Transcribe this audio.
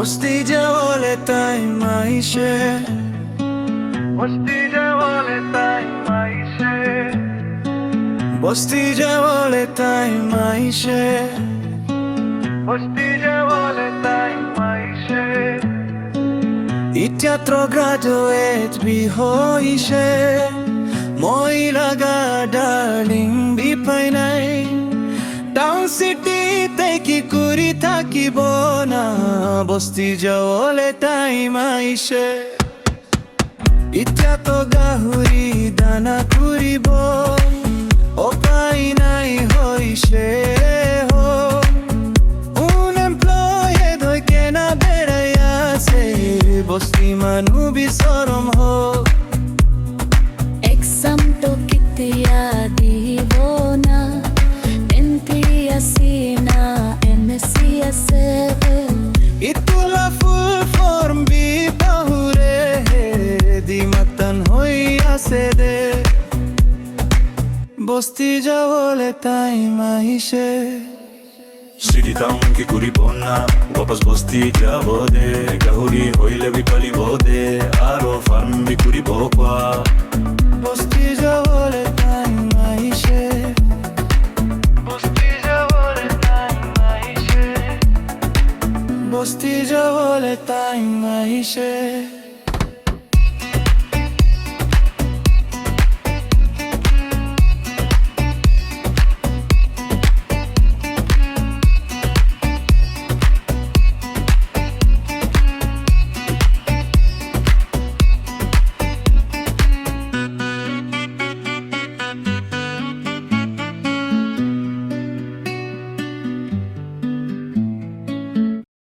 বস্তি যে বলে তাই মাইশে, বস্তি যে বলে তাই মাইশে, বস্তি যে বলে তাই মাইশে, বস্তি যে বলে তাই মাইশে। ইতিয়াত্র গ্রাজুয়েট বিহইছে, মই লাগা ডার্লিং বিপাই নাই। টাউন সিটিতে কি করি থাকিব না, বস্তি যে বলে তাই মাইশে। ইতিয়া তো গাহৰি দানা কৰিব উপায় নাই হৈছে, আনএমপ্লয়েড হৈ কেনা বেড়াই আছে, বস্তি মানুহ বিচৰম হোক। এক্সাম তো কেতিয়া দিব না, NPSC না MSc আছে। ইটোলা ফুল ফৰ্ম বিপাহুৰে দিমাতান হৈ আছে দে, বস্তি যাবলে টাইম আহিছে। সিটি টাউন কি করিব না, বাপাস বস্তি যাব দে। গাহৰি হইলে বিপালিব দে, আৰু ফাৰ্ম বি কৰিব কোৱা।